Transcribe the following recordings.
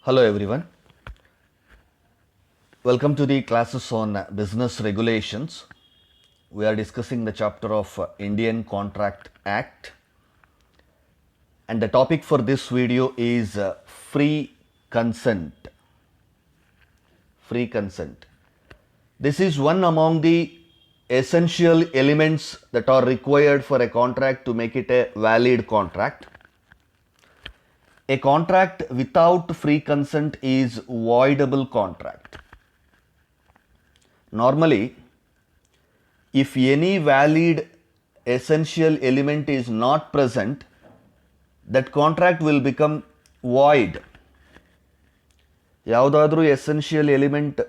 Hello everyone. Welcome to the classes on business regulations. We are discussing the chapter of Indian Contract Act, and the topic for this video is free consent. Free consent. This is one among the essential elements that are required for a contract to make it a valid contract. A contract without free consent is voidable contract. Normally, if any valid essential element is not present, that contract will become void. ಯಾವುದಾದ್ರೂ essential element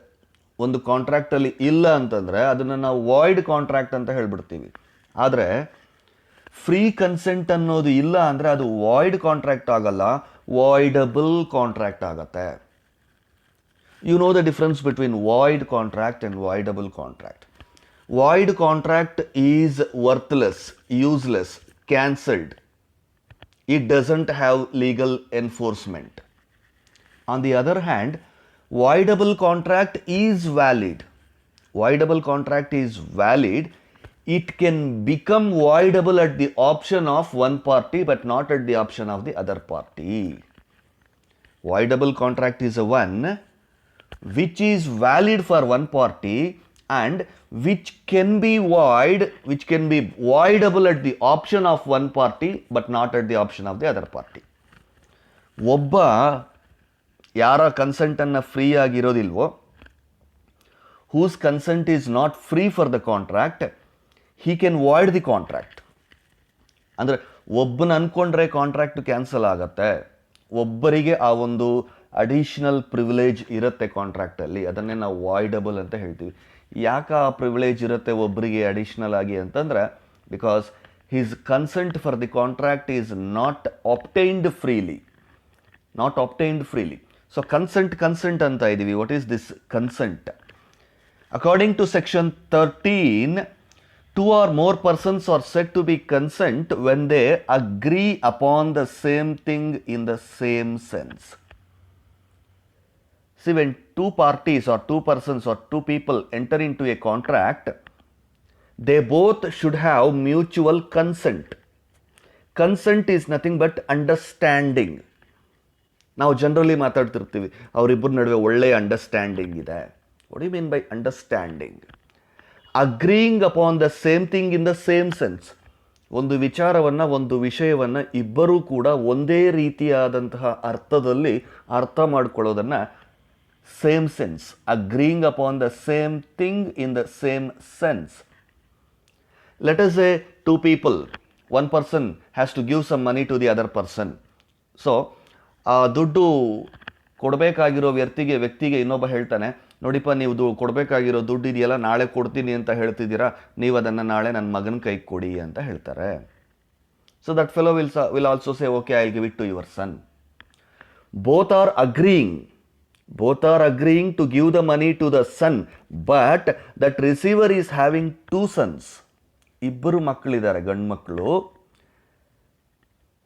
ಒಂದು ಕಾಂಟ್ರಾಕ್ಟಲ್ಲಿ ಇಲ್ಲ ಅಂತಂದರೆ ಅದನ್ನು ನಾವು void contract ಅಂತ ಹೇಳ್ಬಿಡ್ತೀವಿ. ಆದರೆ free consent ಅನ್ನೋದು ಇಲ್ಲ ಅಂದರೆ ಅದು ವಾಯ್ಡ್ ಕಾಂಟ್ರಾಕ್ಟ್ ಆಗಲ್ಲ, ವಾಯ್ಡಬಲ್ ಕಾಂಟ್ರಾಕ್ಟ್ ಆಗತ್ತೆ. You know the difference between void contract and voidable contract. Void contract is worthless, useless, cancelled. It doesn't have legal enforcement. On the other hand, voidable contract is valid. Voidable contract is valid. It can become voidable at the option of one party but not at the option of the other party. Voidable contract is a one which is valid for one party and which can be voidable at the option of one party but not at the option of the other party. ಒಬ್ಬ ಯಾರ ಕನ್ಸೆಂಟನ್ನು free ಆಗಿರೋದಿಲ್ವೋ, whose consent is not free for the contract, he can void the contract. ಅಂದರೆ ಒಬ್ಬನ ಅಂದ್ಕೊಂಡ್ರೆ contract cancel ಆಗತ್ತೆ. ಒಬ್ಬರಿಗೆ ಆ ಒಂದು additional privilege ಇರುತ್ತೆ ಕಾಂಟ್ರಾಕ್ಟಲ್ಲಿ, ಅದನ್ನೇ ನಾವು ವಾಯ್ಡಬಲ್ ಅಂತ ಹೇಳ್ತೀವಿ. ಯಾಕೆ ಆ ಪ್ರಿವಿಲೇಜ್ ಇರುತ್ತೆ ಒಬ್ಬರಿಗೆ ಅಡಿಷ್ನಲ್ ಆಗಿ ಅಂತಂದರೆ, because his consent for the contract is not obtained freely. So consent ಅಂತ ಇದ್ದೀವಿ. What is this consent? According to section 13, two or more persons are said to be consent when they agree upon the same thing in the same sense. See, when two parties or two persons or two people enter into a contract, they both should have mutual consent. Consent is nothing but understanding. ನಾವು generally ಮಾತಾಡ್ತಿರ್ತೀವಿ, ಅವರಿಬ್ಬರ ನಡುವೆ ಒಳ್ಳೆಯ understanding ಇದೆ. What you mean by understanding? Agreeing upon the same thing in the same sense. ಒಂದು ವಿಚಾರವನ್ನು, ಒಂದು ವಿಷಯವನ್ನು ಇಬ್ಬರೂ ಕೂಡ ಒಂದೇ ರೀತಿಯಾದಂತಹ ಅರ್ಥದಲ್ಲಿ ಅರ್ಥ ಮಾಡ್ಕೊಳ್ಳೋದನ್ನು same sense, agreeing upon the same thing in the same sense. Let us say two people, one person has to give some money to the other person. So ಆ ದುಡ್ಡು ಕೊಡಬೇಕಾಗಿರೋ ವ್ಯಕ್ತಿಗೆ ಇನ್ನೊಬ್ಬ ಹೇಳ್ತಾನೆ, ನೋಡಿಪ್ಪ, ನೀವು ಕೊಡಬೇಕಾಗಿರೋ ದುಡ್ಡು ಇದೆಯಲ್ಲ, ನಾಳೆ ಕೊಡ್ತೀನಿ ಅಂತ ಹೇಳ್ತಿದ್ದೀರಾ, ನೀವು ಅದನ್ನು ನಾಳೆ ನನ್ನ ಮಗನ ಕೈಗೆ ಕೊಡಿ ಅಂತ ಹೇಳ್ತಾರೆ. So that fellow will also say, okay, I give it to your son. Both are agreeing to give the money to the son, but that receiver is having two sons. ಇಬ್ಬರು ಮಕ್ಕಳಿದ್ದಾರೆ, ಗಂಡು ಮಕ್ಕಳು.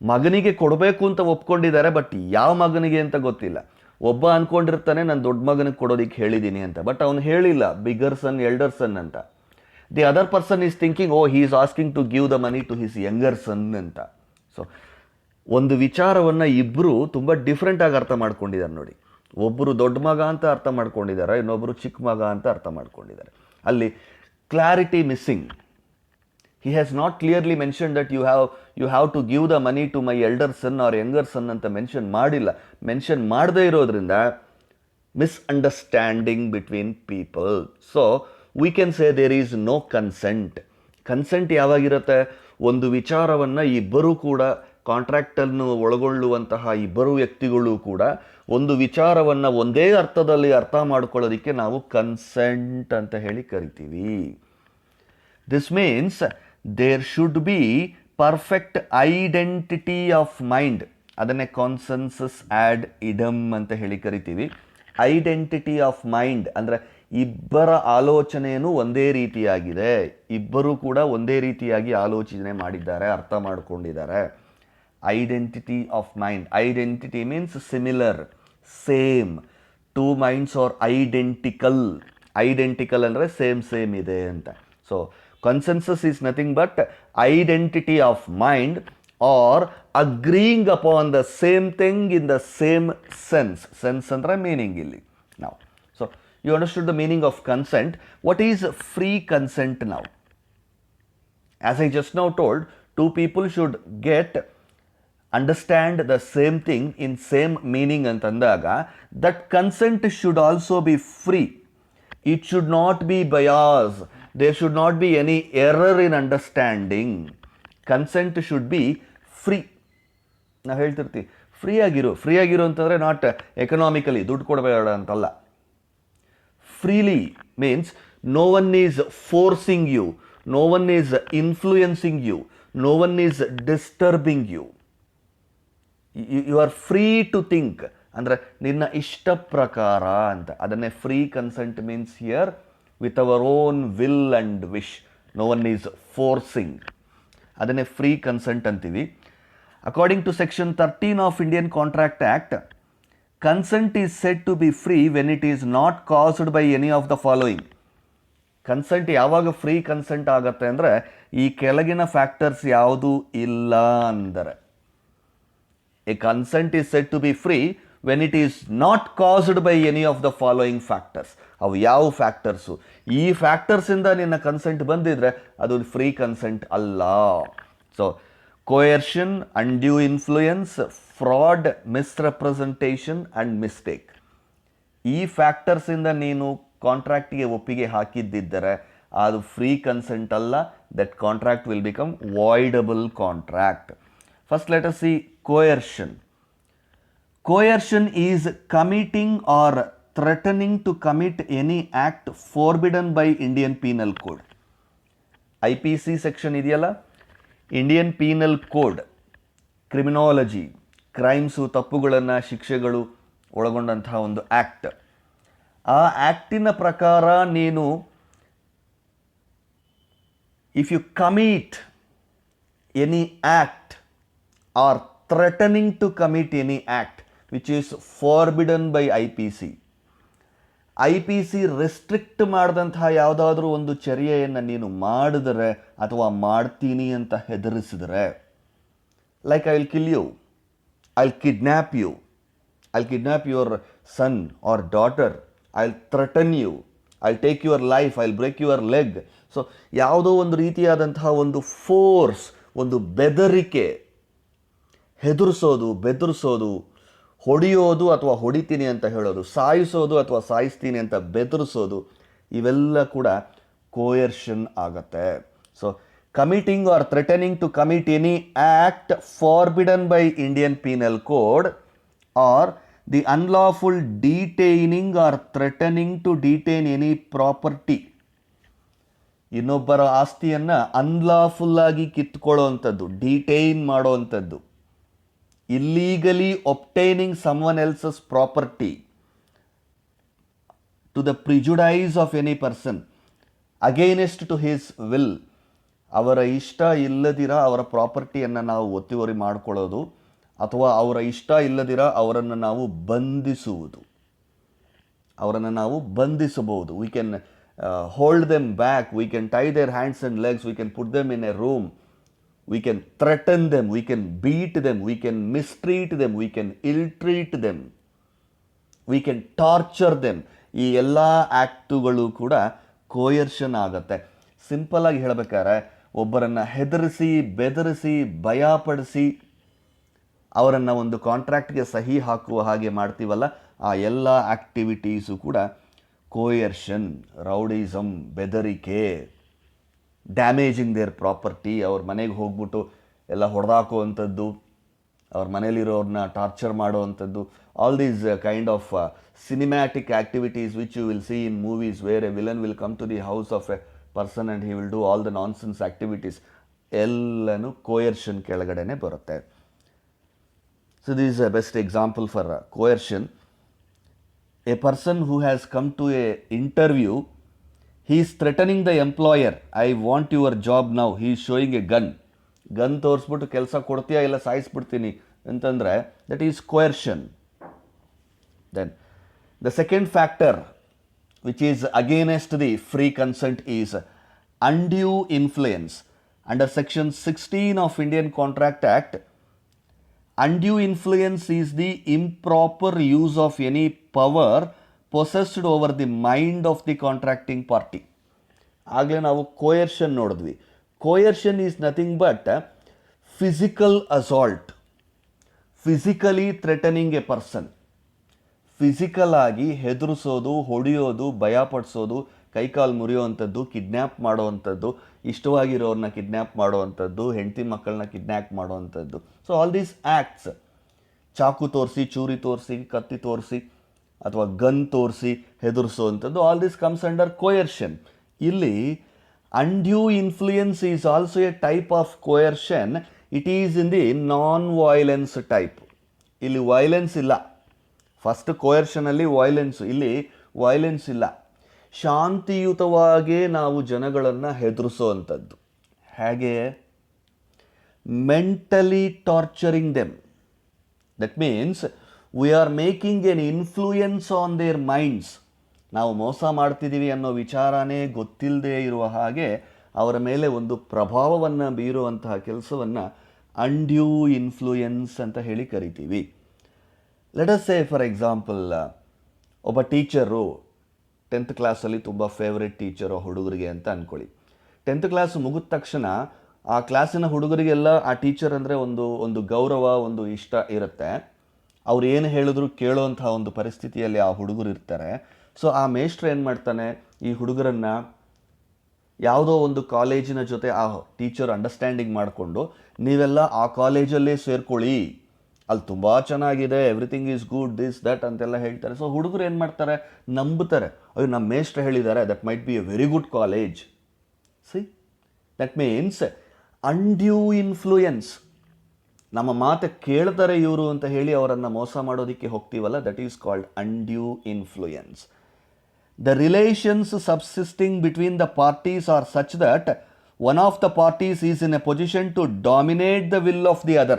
ಮಗನಿಗೆ ಕೊಡಬೇಕು ಅಂತ ಒಪ್ಕೊಂಡಿದ್ದಾರೆ, ಬಟ್ ಯಾವ ಮಗನಿಗೆ ಅಂತ ಗೊತ್ತಿಲ್ಲ. ಒಬ್ಬ ಅಂದ್ಕೊಂಡಿರ್ತಾನೆ ನಾನು ದೊಡ್ಡ ಮಗನಿಗೆ ಕೊಡೋದಕ್ಕೆ ಹೇಳಿದ್ದೀನಿ ಅಂತ, ಬಟ್ ಅವನು ಹೇಳಿಲ್ಲ ಬಿಗರ್ ಸನ್, ಎಲ್ಡರ್ ಸನ್ ಅಂತ. The other person is thinking, oh, he is asking to give the money to his younger son ಅಂತ. ಸೊ ಒಂದು ವಿಚಾರವನ್ನು ಇಬ್ಬರು ತುಂಬ ಡಿಫ್ರೆಂಟಾಗಿ ಅರ್ಥ ಮಾಡ್ಕೊಂಡಿದ್ದಾರೆ ನೋಡಿ. ಒಬ್ಬರು ದೊಡ್ಡ ಮಗ ಅಂತ ಅರ್ಥ ಮಾಡ್ಕೊಂಡಿದ್ದಾರೆ, ಇನ್ನೊಬ್ಬರು ಚಿಕ್ಕ ಮಗ ಅಂತ ಅರ್ಥ ಮಾಡ್ಕೊಂಡಿದ್ದಾರೆ. ಅಲ್ಲಿ clarity missing. He has not clearly mentioned that you have to give the money to my elder son or younger son ಅಂತ ಮೆನ್ಷನ್ ಮಾಡದೇ ಇರೋದ್ರಿಂದ misunderstanding between people. So we can say there is no consent. Consent ಯಾವಾಗಿರುತ್ತೆ? ಒಂದು ವಿಚಾರವನ್ನು ಇಬ್ಬರೂ ಕೂಡ, ಕಾಂಟ್ರಾಕ್ಟನ್ನು ಒಳಗೊಳ್ಳುವಂತಹ ಇಬ್ಬರು ವ್ಯಕ್ತಿಗಳು ಕೂಡ ಒಂದು ವಿಚಾರವನ್ನು ಒಂದೇ ಅರ್ಥದಲ್ಲಿ ಅರ್ಥ ಮಾಡ್ಕೊಳ್ಳೋದಕ್ಕೆ ನಾವು ಕನ್ಸೆಂಟ್ ಅಂತ ಹೇಳಿ ಕರಿತೀವಿ. This means there should be perfect identity of mind. ಅದನ್ನೇ ಕಾನ್ಸೆನ್ಸಸ್ ಆ್ಯಡ್ ಇಡಮ್ ಅಂತ ಹೇಳಿ ಕರಿತೀವಿ. ಐಡೆಂಟಿಟಿ ಆಫ್ ಮೈಂಡ್ ಅಂದರೆ ಇಬ್ಬರ ಆಲೋಚನೆಯೂ ಒಂದೇ ರೀತಿಯಾಗಿದೆ, ಇಬ್ಬರೂ ಕೂಡ ಒಂದೇ ರೀತಿಯಾಗಿ ಆಲೋಚನೆ ಮಾಡಿದ್ದಾರೆ, ಅರ್ಥ ಮಾಡ್ಕೊಂಡಿದ್ದಾರೆ. Identity of mind. Identity means similar. Same. Two minds are identical. Identical ಅಂದರೆ ಸೇಮ್ ಇದೆ ಅಂತ. So consensus is nothing but identity of mind or agreeing upon the same thing in the same sense. Sense ಅಂದರೆ meaning ಇಲ್ಲಿ ನಾವು. So you understood the meaning of consent. What is free consent ನಾವು? As I just now told, two people should understand the same thing in same meaning ಅಂತಂದಾಗ that consent should also be free. It should not be biased. There should not be any error in understanding. Consent should be free. ನಾವು ಹೇಳ್ತಿರ್ತೀವಿ free ಆಗಿರು ಅಂತಂದರೆ not economically ದುಡ್ಡು ಕೊಡಬೇಡ ಅಂತಲ್ಲ. Freely means no one is forcing you. No one is influencing you. No one is disturbing you. You are free to think. ಅಂದರೆ ನಿನ್ನ ಇಷ್ಟ ಪ್ರಕಾರ ಅಂತ. ಅದನ್ನೇ free consent means here with our own will and wish. No one is forcing. ಅದನ್ನೇ free consent ಅಂತೀವಿ. According to section 13 of Indian contract act, consent is said to be free when it is not caused by any of the following. Consent ಯಾವಾಗ free consent ಆಗುತ್ತೆ ಅಂದರೆ ಈ ಕೆಳಗಿನ factors ಯಾವುದೂ ಇಲ್ಲ ಅಂದರೆ. A consent is said to be free when it is not caused by any of the following factors. ಅವು ಯಾವ ಫ್ಯಾಕ್ಟರ್ಸು? ಈ ಫ್ಯಾಕ್ಟರ್ಸಿಂದ ನಿನ್ನ ಕನ್ಸೆಂಟ್ ಬಂದಿದ್ರೆ ಅದು ಫ್ರೀ ಕನ್ಸೆಂಟ್ ಅಲ್ಲ. So coercion, undue influence, fraud, misrepresentation and mistake. ಈ ಫ್ಯಾಕ್ಟರ್ಸಿಂದ ನೀನು ಕಾಂಟ್ರಾಕ್ಟಿಗೆ ಒಪ್ಪಿಗೆ ಹಾಕಿದ್ದಿದ್ದರೆ ಅದು ಫ್ರೀ ಕನ್ಸೆಂಟ್ ಅಲ್ಲ. That contract will become voidable contract. First let us see coercion. Coercion is committing or threatening to commit any act forbidden by Indian penal code. IPC section ಇದೆಯಲ್ಲ, Indian penal code, criminology, crimes, ತಪ್ಪುಗಳನ್ನು, ಶಿಕ್ಷೆಗಳು ಒಳಗೊಂಡಂತಹ ಒಂದು act. ಆ ಆ್ಯಕ್ಟಿನ ಪ್ರಕಾರ ನೀನು if you commit any act or threatening to commit any act which is forbidden by IPC restrict ಮಾಡಿದಂತಹ ಯಾವುದಾದ್ರೂ ಒಂದು ಚರ್ಯೆಯನ್ನು ನೀನು ಮಾಡಿದರೆ ಅಥವಾ ಮಾಡ್ತೀನಿ ಅಂತ ಹೆದರಿಸಿದರೆ, like I will kill you, I will kidnap you, I will kidnap your son or daughter, I'll threaten you, I'll take your life, I'll break your leg. So ಯಾವುದೋ ಒಂದು ರೀತಿಯಾದಂತಹ ಒಂದು ಫೋರ್ಸ್, ಒಂದು ಬೆದರಿಕೆ, ಹೆದರಿಸೋದು, ಬೆದರಿಸೋದು, ಹೊಡೆಯೋದು ಅಥವಾ ಹೊಡಿತೀನಿ ಅಂತ ಹೇಳೋದು, ಸಾಯಿಸೋದು ಅಥವಾ ಸಾಯಿಸ್ತೀನಿ ಅಂತ ಬೆದರಿಸೋದು, ಇವೆಲ್ಲ ಕೂಡ ಕೋಯರ್ಷನ್ ಆಗತ್ತೆ. So committing or threatening to commit any act forbidden by Indian penal code or the unlawful detaining or threatening to detain any property. ಇನ್ನೊಬ್ಬರ ಆಸ್ತಿಯನ್ನು ಅನ್ಲಾಫುಲ್ ಆಗಿ ಕಿತ್ಕೊಳ್ಳೋವಂಥದ್ದು, ಡಿಟೈನ್ ಮಾಡೋವಂಥದ್ದು, illegally obtaining someone else's property to the prejudice of any person against to his will. ಅವರ ಇಷ್ಟ ಇಲ್ಲದಿರ ಅವರ ಪ್ರಾಪರ್ಟಿಯನ್ನು ನಾವು ಒತ್ತುವರಿ ಮಾಡಿಕೊಳ್ಳೋದು ಅಥವಾ ಅವರ ಇಷ್ಟ ಇಲ್ಲದಿರ ಅವರನ್ನು ನಾವು ಬಂಧಿಸಬಹುದು. We can hold them back, we can tie their hands and legs, we can put them in a room, we can threaten them, we can beat them, we can mistreat them, we can illtreat them, we can torture them. ಈ ಎಲ್ಲ ಆ್ಯಕ್ಟುಗಳು ಕೂಡ coercion ಆಗುತ್ತೆ. ಸಿಂಪಲ್ಲಾಗಿ ಹೇಳಬೇಕಾದ್ರೆ ಒಬ್ಬರನ್ನು ಹೆದರಿಸಿ, ಬೆದರಿಸಿ, ಭಯಪಡಿಸಿ ಅವರನ್ನು ಒಂದು ಕಾಂಟ್ರಾಕ್ಟ್ಗೆ ಸಹಿ ಹಾಕುವ ಹಾಗೆ ಮಾಡ್ತೀವಲ್ಲ, ಆ ಎಲ್ಲ ಆ್ಯಕ್ಟಿವಿಟೀಸು ಕೂಡ ಕೋಯರ್ಷನ್, ರೌಡಿಸಮ್, ಬೆದರಿಕೆ, ಡ್ಯಾಮೇಜಿಂಗ್ ದೇರ್ ಪ್ರಾಪರ್ಟಿ, ಅವ್ರ ಮನೆಗೆ ಹೋಗ್ಬಿಟ್ಟು ಎಲ್ಲ ಹೊಡೆದಾಕುವಂಥದ್ದು, ಅವ್ರ ಮನೇಲಿರೋರನ್ನ ಟಾರ್ಚರ್ ಮಾಡುವಂಥದ್ದು. All these kind of cinematic activities which you will see in movies where a villain will come to the house of a person and he will do all the nonsense activities, ಎಲ್ಲನೂ coercion ಕೆಳಗಡೆನೆ ಬರುತ್ತೆ. So this is a best example for coercion. A person who has come to a interview, he is threatening the employer, I want your job now. He is showing a gun ತೋರಿಸ್ಬಿಟ್ಟು ಕೆಲಸ ಕೊಡ್ತೀಯಾ ಇಲ್ಲ ಸಾಯಿಸ್ಬಿಡ್ತೀನಿ ಅಂತಂದರೆ that is coercion. Then the second factor which is against the free consent is undue influence. Under section 16 of Indian Contract Act, undue influence is the improper use of any power possessed over the mind of the contracting party. ಆಗಲೇ ನಾವು coercion ನೋಡಿದ್ವಿ. Coercion is nothing but physical assault, physically threatening A person. Physical ಆಗಿ ಹೆದರಿಸೋದು, ಹೊಡೆಯೋದು, ಭಯಪಡಿಸೋದು, ಕೈಕಾಲು ಮುರಿಯೋವಂಥದ್ದು, kidnap ಮಾಡೋವಂಥದ್ದು, ಇಷ್ಟವಾಗಿರೋರನ್ನ kidnap ಮಾಡೋವಂಥದ್ದು, ಹೆಂಡತಿ ಮಕ್ಕಳನ್ನ kidnap ಮಾಡೋವಂಥದ್ದು. ಸೊ ಆಲ್ ದೀಸ್ ಆ್ಯಕ್ಟ್ಸ್, ಚಾಕು ತೋರಿಸಿ, ಚೂರಿ ತೋರಿಸಿ, ಕತ್ತಿ ತೋರಿಸಿ ಅಥವಾ ಗನ್ ತೋರಿಸಿ ಹೆದರಿಸೋವಂಥದ್ದು, all this comes under coercion. ಇಲ್ಲಿ undue influence is also a type of coercion. It is in the non-violence type. ಇಲ್ಲಿ ವೈಲೆನ್ಸ್ ಇಲ್ಲ. ಫಸ್ಟ್ ಕೋಯರ್ಷನಲ್ಲಿ ವೈಲೆನ್ಸು, ಇಲ್ಲಿ ವೈಲೆನ್ಸ್ ಇಲ್ಲ. ಶಾಂತಿಯುತವಾಗಿ ನಾವು ಜನಗಳನ್ನು ಹೆದರಿಸೋವಂಥದ್ದು. ಹೇಗೆ? Mentally torturing them. That means we are making N influence on there minds. ನಾವು ಮೋಸ ಮಾಡ್ತಿದ್ದೀವಿ ಅನ್ನೋ ವಿಚಾರನೇ ಗೊತ್ತಿಲ್ಲದೆ ಇರುವ ಹಾಗೆ ಅವರ ಮೇಲೆ ಒಂದು ಪ್ರಭಾವವನ್ನು ಬೀರುವಂತಹ ಕೆಲಸವನ್ನು ಅನ್ಡ್ಯೂ ಇನ್ಫ್ಲೂಯೆನ್ಸ್ ಅಂತ ಹೇಳಿ ಕರಿತೀವಿ. Let us say for example, ಒಬ್ಬ ಟೀಚರು 10th ಕ್ಲಾಸಲ್ಲಿ ತುಂಬ ಫೇವ್ರೆಟ್ ಟೀಚರು ಹುಡುಗರಿಗೆ ಅಂತ ಅಂದ್ಕೊಳ್ಳಿ. 10th ಕ್ಲಾಸ್ ಮುಗಿದ ತಕ್ಷಣ ಆ ಕ್ಲಾಸಿನ ಹುಡುಗರಿಗೆಲ್ಲ ಆ ಟೀಚರ್ ಅಂದರೆ ಒಂದು ಗೌರವ, ಒಂದು ಇಷ್ಟ ಇರುತ್ತೆ. ಅವ್ರು ಏನು ಹೇಳಿದ್ರು ಕೇಳೋವಂತಹ ಒಂದು ಪರಿಸ್ಥಿತಿಯಲ್ಲಿ ಆ ಹುಡುಗರು ಇರ್ತಾರೆ. ಸೊ ಆ ಮೇಷ್ಟ್ರು ಏನು ಮಾಡ್ತಾನೆ, ಈ ಹುಡುಗರನ್ನು ಯಾವುದೋ ಒಂದು ಕಾಲೇಜಿನ ಜೊತೆ ಆ ಟೀಚರ್ ಅಂಡರ್ಸ್ಟ್ಯಾಂಡಿಂಗ್ ಮಾಡಿಕೊಂಡು, ನೀವೆಲ್ಲ ಆ ಕಾಲೇಜಲ್ಲೇ ಸೇರ್ಕೊಳ್ಳಿ, ಅಲ್ಲಿ ತುಂಬ ಚೆನ್ನಾಗಿದೆ, everything is good, this that ಅಂತೆಲ್ಲ ಹೇಳ್ತಾರೆ. ಸೊ ಹುಡುಗರು ಏನು ಮಾಡ್ತಾರೆ, ನಂಬುತ್ತಾರೆ. ಅಯ್ಯೋ ನಮ್ಮ ಮೇಷ್ಟ್ರು ಹೇಳಿದ್ದಾರೆ, that might be a very good college. See, that means undue influence. ನಮ್ಮ ಮಾತು ಕೇಳ್ತಾರೆ ಇವರು ಅಂತ ಹೇಳಿ ಅವರನ್ನು ಮೋಸ ಮಾಡೋದಕ್ಕೆ ಹೋಗ್ತೀವಲ್ಲ, that is called undue influence. The relations subsisting between the parties are such that one of the parties is in a position to dominate the will of the other.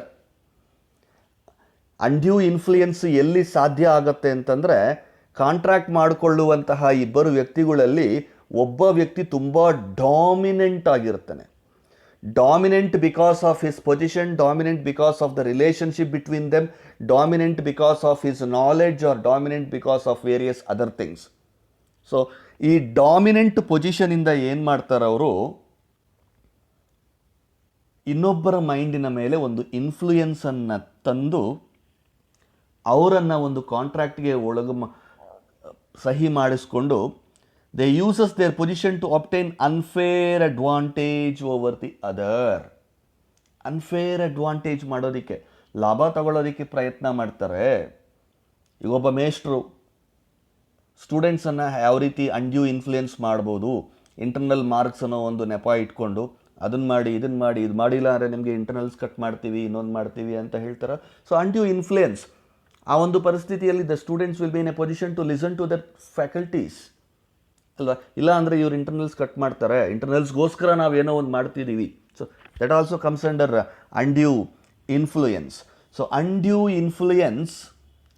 Undue influence ಎಲ್ಲಿ ಸಾಧ್ಯ ಆಗುತ್ತೆ ಅಂತಂದರೆ, contract ಮಾಡಿಕೊಳ್ಳುವಂತಹ ಇಬ್ಬರು ವ್ಯಕ್ತಿಗಳಲ್ಲಿ ಒಬ್ಬ ವ್ಯಕ್ತಿ ತುಂಬ dominant ಆಗಿರ್ತಾನೆ. Dominant because of his position, dominant because of the relationship between them, dominant because of his knowledge, or dominant because of various other things. So ಈ ಡಾಮಿನೆಂಟ್ ಪೊಸಿಷನಿಂದ ಏನು ಮಾಡ್ತಾರೆ ಅವರು, ಇನ್ನೊಬ್ಬರ ಮೈಂಡಿನ ಮೇಲೆ ಒಂದು ಇನ್ಫ್ಲೂಯೆನ್ಸನ್ನು ತಂದು ಅವರನ್ನು ಒಂದು ಕಾಂಟ್ರಾಕ್ಟ್ಗೆ ಸಹಿ ಮಾಡಿಸ್ಕೊಂಡು, they uses their position to obtain unfair advantage over the other. Unfair advantage ಮಾಡೋದಕ್ಕೆ, ಲಾಭ ತಗೊಳ್ಳೋದಕ್ಕೆ ಪ್ರಯತ್ನ ಮಾಡ್ತಾರೆ. ಈಗ ಒಬ್ಬ ಮೇಷ್ಟ್ರು ಸ್ಟೂಡೆಂಟ್ಸನ್ನು ಯಾವ ರೀತಿ ಅನ್ಡ್ಯೂ ಇನ್ಫ್ಲೂಯೆನ್ಸ್ ಮಾಡ್ಬೋದು, ಇಂಟರ್ನಲ್ ಮಾರ್ಕ್ಸ್ ಅನ್ನೋ ಒಂದು ನೆಪ ಇಟ್ಕೊಂಡು ಅದನ್ನು ಮಾಡಿ, ಇದನ್ನು ಮಾಡಿ, ಇದು ಮಾಡಿಲ್ಲ ಅಂದರೆ ನಿಮಗೆ ಇಂಟರ್ನಲ್ಸ್ ಕಟ್ ಮಾಡ್ತೀವಿ, ಇನ್ನೊಂದು ಮಾಡ್ತೀವಿ ಅಂತ ಹೇಳ್ತಾರೆ. So undue influence. ಆ ಒಂದು ಪರಿಸ್ಥಿತಿಯಲ್ಲಿ the students will be in a position to listen to that faculties ಅಲ್ವಾ. ಇಲ್ಲ ಅಂದರೆ ಇವ್ರು ಇಂಟರ್ನಲ್ಸ್ ಕಟ್ ಮಾಡ್ತಾರೆ, ಇಂಟರ್ನಲ್ಸ್ಗೋಸ್ಕರ ನಾವು ಏನೋ ಒಂದು ಮಾಡ್ತಿದ್ದೀವಿ. So that also comes under undue influence. So undue influence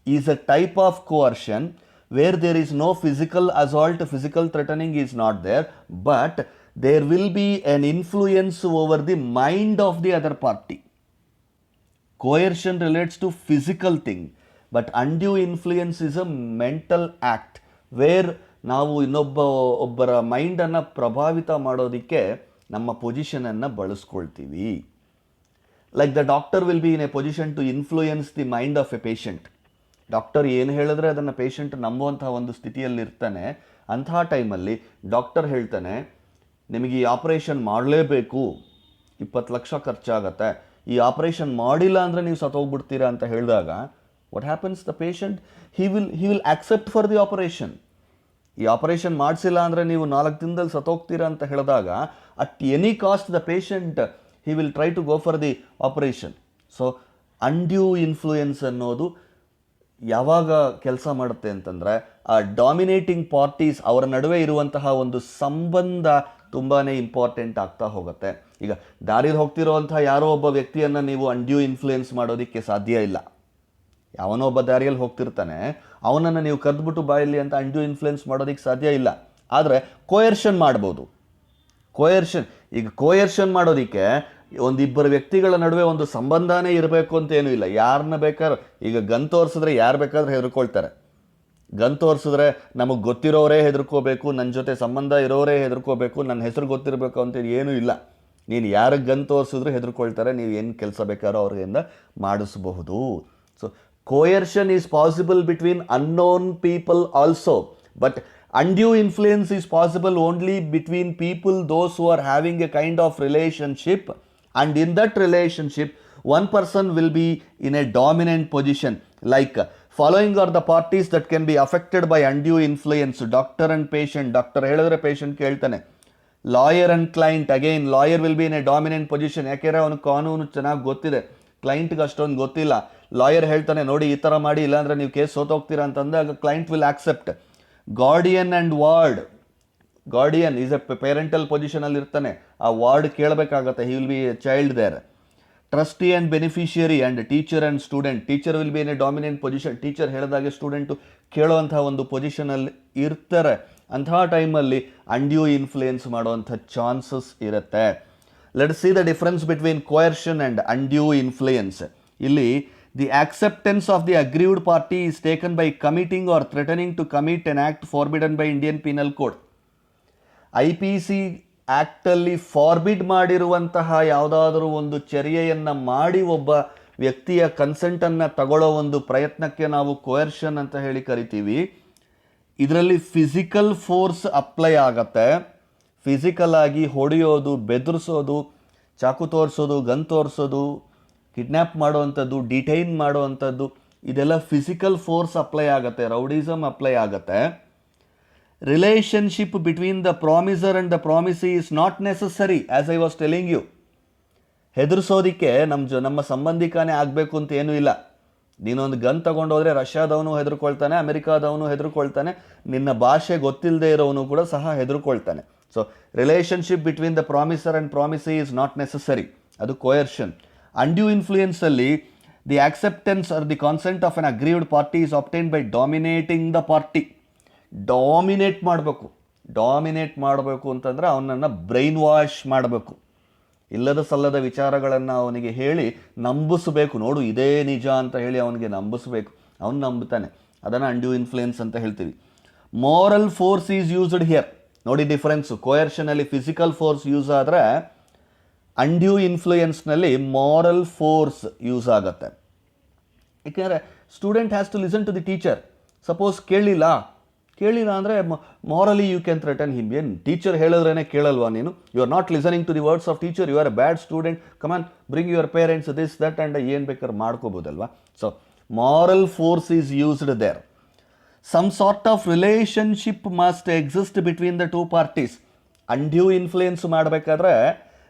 is a type of coercion where there is no physical assault, physical threatening is not there, but there will be an influence over the mind of the other party. Coercion relates to physical thing, but undue influence is a mental act where ನಾವು ಒಬ್ಬರ ಮೈಂಡನ್ನು ಪ್ರಭಾವಿತ ಮಾಡೋದಕ್ಕೆ ನಮ್ಮ ಪೊಸಿಷನನ್ನು ಬಳಸ್ಕೊಳ್ತೀವಿ. Like the doctor will be in a position to influence the mind of a patient. Doctor ಏನು ಹೇಳಿದ್ರೆ ಅದನ್ನು ಪೇಷಂಟ್ ನಂಬುವಂತಹ ಒಂದು ಸ್ಥಿತಿಯಲ್ಲಿರ್ತಾನೆ. ಅಂತಹ ಟೈಮಲ್ಲಿ ಡಾಕ್ಟರ್ ಹೇಳ್ತಾನೆ, ನಿಮಗೆ ಈ ಆಪರೇಷನ್ ಮಾಡಲೇಬೇಕು, 20 ಲಕ್ಷ ಖರ್ಚಾಗತ್ತೆ, ಈ ಆಪರೇಷನ್ ಮಾಡಿಲ್ಲ ಅಂದರೆ ನೀವು ಸತ್ತೋಗ್ಬಿಡ್ತೀರಾ ಅಂತ ಹೇಳಿದಾಗ what happens, the patient he will accept for the operation. ಈ ಆಪರೇಷನ್ ಮಾಡಿಸಿಲ್ಲ ಅಂದರೆ ನೀವು 4 ದಿನದಲ್ಲಿ ಸತ್ತೋಗ್ತೀರಾ ಅಂತ ಹೇಳಿದಾಗ at any cost the patient he will try to go for the operation. So undue influence ಅನ್ನೋದು ಯಾವಾಗ ಕೆಲಸ ಮಾಡುತ್ತೆ ಅಂತಂದರೆ, ಆ ಡಾಮಿನೇಟಿಂಗ್ ಪಾರ್ಟೀಸ್ ಅವರ ನಡುವೆ ಇರುವಂತಹ ಒಂದು ಸಂಬಂಧ ತುಂಬಾ ಇಂಪಾರ್ಟೆಂಟ್ ಆಗ್ತಾ ಹೋಗುತ್ತೆ. ಈಗ ದಾರಿಲಿ ಹೋಗ್ತಿರೋವಂತಹ ಯಾರೋ ಒಬ್ಬ ವ್ಯಕ್ತಿಯನ್ನು ನೀವು ಅನ್ಡ್ಯೂ ಇನ್ಫ್ಲೂಯೆನ್ಸ್ ಮಾಡೋದಕ್ಕೆ ಸಾಧ್ಯ ಇಲ್ಲ. ಯಾವನೊಬ್ಬ ದಾರಿಯಲ್ಲಿ ಹೋಗ್ತಿರ್ತಾನೆ, ಅವನನ್ನು ನೀವು ಕರೆದ್ಬಿಟ್ಟು ಬಾಯಲ್ಲಿ ಅಂತ ಅಂಡ್ಯೂ ಇನ್ಫ್ಲುಯೆನ್ಸ್ ಮಾಡೋದಕ್ಕೆ ಸಾಧ್ಯ ಇಲ್ಲ. ಆದರೆ ಕೋಯರ್ಷನ್ ಮಾಡ್ಬೋದು. ಕೋಯರ್ಷನ್ ಮಾಡೋದಕ್ಕೆ ಒಂದಿಬ್ಬರು ವ್ಯಕ್ತಿಗಳ ನಡುವೆ ಒಂದು ಸಂಬಂಧನೇ ಇರಬೇಕು ಅಂತ ಏನೂ ಇಲ್ಲ. ಯಾರನ್ನ ಬೇಕಾದ್ರೆ, ಈಗ ಗನ್ ತೋರಿಸಿದ್ರೆ ಯಾರು ಬೇಕಾದ್ರೆ ಹೆದರ್ಕೊಳ್ತಾರೆ. ಗನ್ ತೋರಿಸಿದ್ರೆ ನಮಗೆ ಗೊತ್ತಿರೋರೇ ಹೆದರ್ಕೋಬೇಕು, ನನ್ನ ಜೊತೆ ಸಂಬಂಧ ಇರೋರೇ ಹೆದರ್ಕೋಬೇಕು, ನನ್ನ ಹೆಸರು ಗೊತ್ತಿರಬೇಕು ಅಂತ ಏನೂ ಇಲ್ಲ. ನೀನು ಯಾರಿಗೆ ಗನ್ ತೋರಿಸಿದ್ರು ಹೆದರ್ಕೊಳ್ತಾರೆ. ನೀವು ಏನು ಕೆಲಸ ಬೇಕಾದ್ರೂ ಅವ್ರಿಂದ ಮಾಡಿಸಬಹುದು. So coercion is possible between unknown people also, but undue influence is possible only between people those who are having a kind of relationship, and in that relationship one person will be in a dominant position. Like following are the parties that can be affected by undue influence: doctor and patient. Doctor ಹೇಳಿದ್ರೆ patient ಕೇಳ್ತಾನೆ. Lawyer and client, again lawyer will be in a dominant position. ಯಾಕೆಂದರೆ ಅವನು ಕಾನೂನು ಚೆನ್ನಾಗಿ ಗೊತ್ತಿದೆ, ಕ್ಲೈಂಟ್ಗೆ ಅಷ್ಟೊಂದು ಗೊತ್ತಿಲ್ಲ. ಲಾಯರ್ ಹೇಳ್ತಾನೆ, ನೋಡಿ ಈ ಥರ ಮಾಡಿ, ಇಲ್ಲಾಂದರೆ ನೀವು ಕೇಸ್ ಸೋತೋಗ್ತೀರಾ ಅಂತಂದಾಗ client will accept. Guardian and ward. Guardian is a parental ಪೊಸಿಷನಲ್ಲಿ ಇರ್ತಾನೆ, ಆ ವಾರ್ಡ್ ಕೇಳಬೇಕಾಗತ್ತೆ, he will be a child there. Trustee and beneficiary and teacher and student. Teacher will be in a dominant position. Teacher ಹೇಳಿದಾಗೆ student ಕೇಳೋವಂತಹ ಒಂದು ಪೊಸಿಷನಲ್ಲಿ ಇರ್ತಾರೆ. ಅಂತಹ ಟೈಮಲ್ಲಿ ಅಂಡ್ಯೂ ಇನ್ಫ್ಲುಯೆನ್ಸ್ ಮಾಡುವಂಥ ಚಾನ್ಸಸ್ ಇರುತ್ತೆ. Let's see the difference between coercion and undue influence. ಇಲ್ಲಿ the acceptance of the aggrieved party is taken by committing or threatening to commit an act forbidden by Indian Penal Code. IPC ಆ್ಯಕ್ಟಲ್ಲಿ ಫಾರ್ಬಿಡ್ ಮಾಡಿರುವಂತಹ ಯಾವುದಾದರೂ ಒಂದು ಚರ್ಯೆಯನ್ನು ಮಾಡಿ ಒಬ್ಬ ವ್ಯಕ್ತಿಯ ಕನ್ಸೆಂಟನ್ನು ತಗೊಳ್ಳೋ ಒಂದು ಪ್ರಯತ್ನಕ್ಕೆ ನಾವು ಕೋಯರ್ಷನ್ ಅಂತ ಹೇಳಿ ಕರಿತೀವಿ. ಇದರಲ್ಲಿ ಫಿಸಿಕಲ್ ಫೋರ್ಸ್ ಅಪ್ಲೈ ಆಗತ್ತೆ. ಫಿಸಿಕಲ್ ಆಗಿ ಹೊಡೆಯೋದು, ಬೆದರಿಸೋದು, ಚಾಕು ತೋರಿಸೋದು, ಗನ್ ತೋರಿಸೋದು, ಕಿಡ್ನ್ಯಾಪ್ ಮಾಡುವಂಥದ್ದು, ಡಿಟೈನ್ ಮಾಡುವಂಥದ್ದು, ಇದೆಲ್ಲ ಫಿಸಿಕಲ್ ಫೋರ್ಸ್ ಅಪ್ಲೈ ಆಗುತ್ತೆ, ರೌಡಿಸಮ್ ಅಪ್ಲೈ ಆಗುತ್ತೆ. Relationship between the promisor and the promisee is not necessary, as I was telling you. ಹೆದರ್ಸೋದಕ್ಕೆ ನಮ್ಮ ಸಂಬಂಧಿಕನೇ ಆಗಬೇಕು ಅಂತ ಏನೂ ಇಲ್ಲ. ನೀನೊಂದು ಗನ್ ತಗೊಂಡೋದ್ರೆ ರಷ್ಯಾದವನು ಹೆದರ್ಕೊಳ್ತಾನೆ, ಅಮೆರಿಕಾದವನು ಹೆದರ್ಕೊಳ್ತಾನೆ, ನಿನ್ನ ಭಾಷೆ ಗೊತ್ತಿಲ್ಲದೆ ಇರೋವನು ಕೂಡ ಸಹ ಹೆದರ್ಕೊಳ್ತಾನೆ. So relationship between the promisor and promisee is not necessary, ಅದು ಕೋಯರ್ಷನ್. Undue influence ಅಲ್ಲಿ the acceptance or the consent of an aggrieved party is obtained by dominating the party. Dominate ಮಾಡಬೇಕು ಅಂತಂದರೆ ಅವನನ್ನು ಬ್ರೈನ್ ವಾಶ್ ಮಾಡಬೇಕು. ಇಲ್ಲದ ಸಲ್ಲದ ವಿಚಾರಗಳನ್ನು ಅವನಿಗೆ ಹೇಳಿ ನಂಬಿಸಬೇಕು. ನೋಡು ಇದೇ ನಿಜ ಅಂತ ಹೇಳಿ ಅವನಿಗೆ ನಂಬಿಸಬೇಕು, ಅವನು ನಂಬುತ್ತಾನೆ. ಅದನ್ನು ಅಂಡ್ಯೂ ಇನ್ಫ್ಲುಯೆನ್ಸ್ ಅಂತ ಹೇಳ್ತೀವಿ. Moral force is used here. ನೋಡಿ ಡಿಫರೆನ್ಸು. ಕೋಯರ್ಷನಲ್ಲಿ ಫಿಸಿಕಲ್ ಫೋರ್ಸ್ ಯೂಸ್ ಆದರೆ ಅಂಡ್ಯೂ ಇನ್ಫ್ಲುಯೆನ್ಸ್ನಲ್ಲಿ ಮಾರಲ್ ಫೋರ್ಸ್ ಯೂಸ್ ಆಗುತ್ತೆ. ಏಕೆಂದರೆ student has to listen to the teacher. Suppose ಕೇಳಿಲ್ಲ ಅಂದರೆ ಮಾರಲಿ ಯು ಕ್ಯಾನ್ ಥ್ರೆಟನ್ ಹಿಮ್. ಏನು ಟೀಚರ್ ಹೇಳಿದ್ರೇ ಕೇಳಲ್ವಾ ನೀನು? You are not listening to the words of teacher, you are a bad student, come on bring your parents, this that and ಏನು ಬೇಕಾದ್ರೆ ಮಾಡ್ಕೋಬೋದಲ್ವಾ. So moral force is used there. Some sort of relationship must exist between the two parties. Undue influence ಮಾಡಬೇಕಾದ್ರೆ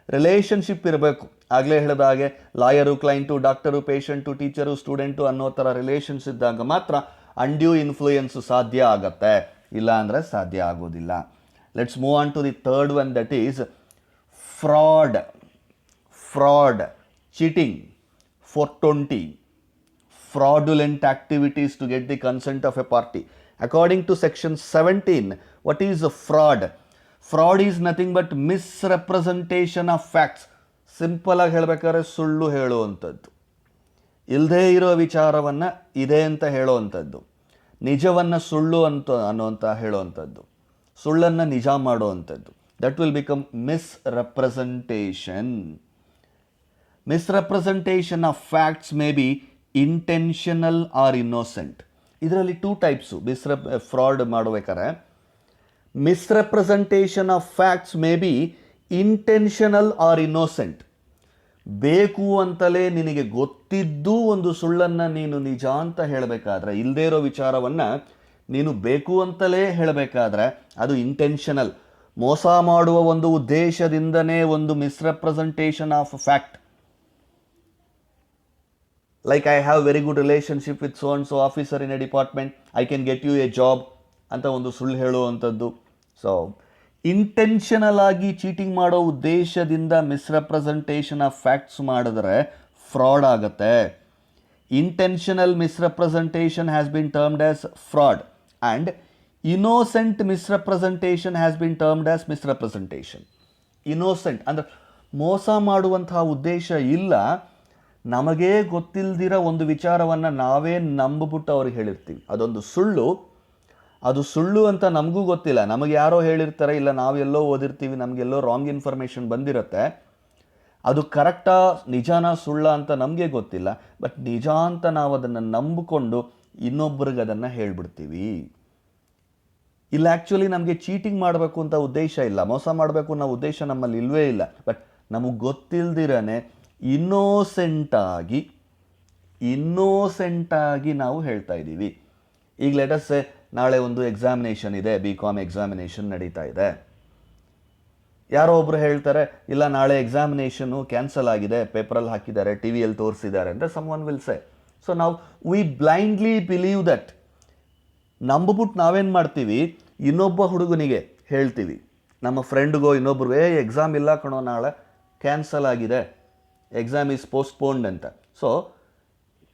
relationship ಇರಬೇಕು. ಆಗಲೇ ಹೇಳಿದ ಹಾಗೆ lawyer, client, doctor, patient, teacher, student ಅನ್ನೋ ಥರ ರಿಲೇಷನ್ಸ್ ಇದ್ದಾಗ ಮಾತ್ರ ಅಂಡ್ಯೂ ಇನ್ಫ್ಲುಯೆನ್ಸ್ ಸಾಧ್ಯ ಆಗತ್ತೆ, ಇಲ್ಲ ಅಂದರೆ ಸಾಧ್ಯ ಆಗೋದಿಲ್ಲ. Let's move on to the third one, that is fraud, cheating, 420, fraudulent activities to get the consent of a party. According to section 17, what is a fraud? Fraud is nothing but misrepresentation of facts. Simple ಆಗಿ ಹೇಳಬೇಕಾದ್ರೆ ಸುಳ್ಳು ಹೇಳುವಂಥದ್ದು, ಇಲ್ಲದೇ ಇರೋ ವಿಚಾರವನ್ನು ಇದೆ ಅಂತ ಹೇಳುವಂಥದ್ದು, ನಿಜವನ್ನು ಸುಳ್ಳು ಅನ್ನೋಂಥ ಹೇಳುವಂಥದ್ದು, ಸುಳ್ಳನ್ನು ನಿಜ ಮಾಡುವಂಥದ್ದು. That will become misrepresentation. Misrepresentation of facts may be intentional or innocent. ಇದರಲ್ಲಿ 2 ಟೈಪ್ಸು ಫ್ರಾಡ್ ಮಾಡಬೇಕಾದ್ರೆ. Misrepresentation of facts may be intentional or innocent. ಬೇಕು ಅಂತಲೇ ನಿನಗೆ ಗೊತ್ತಿದ್ದು ಒಂದು ಸುಳ್ಳನ್ನು ನೀನು ನಿಜ ಅಂತ ಹೇಳಬೇಕಾದ್ರೆ, ಇಲ್ಲದೇ ಇರೋ ವಿಚಾರವನ್ನು ನೀನು ಬೇಕು ಅಂತಲೇ ಹೇಳಬೇಕಾದ್ರೆ ಅದು ಇಂಟೆನ್ಷನಲ್. ಮೋಸ ಮಾಡುವ ಒಂದು ಉದ್ದೇಶದಿಂದನೇ ಒಂದು misrepresentation of fact. Like I have very good relationship with so and so officer in a department, I can get you a job ಅಂತ ಒಂದು ಸುಳ್ಳು ಹೇಳುವಂಥದ್ದು. ಸೊ ಇಂಟೆನ್ಷನಲ್ ಆಗಿ ಚೀಟಿಂಗ್ ಮಾಡೋ ಉದ್ದೇಶದಿಂದ ಮಿಸ್ರೆಪ್ರೆಸೆಂಟೇಷನ್ ಆಫ್ ಫ್ಯಾಕ್ಟ್ಸ್ ಮಾಡಿದ್ರೆ ಫ್ರಾಡ್ ಆಗುತ್ತೆ. Intentional misrepresentation has been termed as fraud, and innocent misrepresentation has been termed as misrepresentation. Innocent ಅಂದರೆ ಮೋಸ ಮಾಡುವಂತಹ ಉದ್ದೇಶ ಇಲ್ಲ, ನಮಗೇ ಗೊತ್ತಿಲ್ಲದಿರೋ ಒಂದು ವಿಚಾರವನ್ನು ನಾವೇ ನಂಬಿಬಿಟ್ಟು ಅವ್ರಿಗೆ ಹೇಳಿರ್ತೀವಿ. ಅದೊಂದು ಸುಳ್ಳು, ಅದು ಸುಳ್ಳು ಅಂತ ನಮಗೂ ಗೊತ್ತಿಲ್ಲ, ನಮಗೆ ಯಾರೋ ಹೇಳಿರ್ತಾರೆ, ಇಲ್ಲ ನಾವೆಲ್ಲೋ ಓದಿರ್ತೀವಿ, ನಮಗೆಲ್ಲೋ ರಾಂಗ್ ಇನ್ಫಾರ್ಮೇಷನ್ ಬಂದಿರುತ್ತೆ, ಅದು ಕರೆಕ್ಟಾ ನಿಜಾನ ಸುಳ್ಳ ಅಂತ ನಮಗೆ ಗೊತ್ತಿಲ್ಲ, ಬಟ್ ನಿಜ ಅಂತ ನಾವು ಅದನ್ನು ನಂಬಿಕೊಂಡು ಇನ್ನೊಬ್ಬರಿಗೆ ಅದನ್ನು ಹೇಳ್ಬಿಡ್ತೀವಿ. ಇಲ್ಲ ಆ್ಯಕ್ಚುಲಿ ನಮಗೆ ಚೀಟಿಂಗ್ ಮಾಡಬೇಕು ಅಂತ ಉದ್ದೇಶ ಇಲ್ಲ, ಮೋಸ ಮಾಡಬೇಕು ಅನ್ನೋ ಉದ್ದೇಶ ನಮ್ಮಲ್ಲಿ ಇಲ್ಲವೇ ಇಲ್ಲ, ಬಟ್ ನಮಗೆ ಗೊತ್ತಿಲ್ದಿರೇ ಇನ್ನೋಸೆಂಟಾಗಿ ನಾವು ಹೇಳ್ತಾ ಇದ್ದೀವಿ. ಈಗ ಲೆಟಸ್ ನಾಳೆ ಒಂದು ಎಕ್ಸಾಮಿನೇಷನ್ ಇದೆ, BCom ಎಕ್ಸಾಮಿನೇಷನ್ ನಡೀತಾ ಇದೆ. ಯಾರೋ ಒಬ್ರು ಹೇಳ್ತಾರೆ, ಇಲ್ಲ ನಾಳೆ ಎಕ್ಸಾಮಿನೇಷನ್ನು ಕ್ಯಾನ್ಸಲ್ ಆಗಿದೆ, ಪೇಪರಲ್ಲಿ ಹಾಕಿದ್ದಾರೆ, TVಯಲ್ಲಿ ತೋರಿಸಿದ್ದಾರೆ ಅಂತ someone will say. So ನಾವು ವಿ ಬ್ಲೈಂಡ್ಲಿ ಬಿಲೀವ್ ದಟ್. ನಂಬಿಬಿಟ್ಟು ನಾವೇನು ಮಾಡ್ತೀವಿ, ಇನ್ನೊಬ್ಬ ಹುಡುಗನಿಗೆ ಹೇಳ್ತೀವಿ, ನಮ್ಮ ಫ್ರೆಂಡ್ಗೋ ಇನ್ನೊಬ್ರಿಗೂ, ಎಕ್ಸಾಮ್ ಇಲ್ಲ ಕಣೋ ನಾಳೆ, ಕ್ಯಾನ್ಸಲ್ ಆಗಿದೆ, ಎಕ್ಸಾಮ್ ಈಸ್ ಪೋಸ್ಟ್ಪೋನ್ಡ್ ಅಂತ. ಸೊ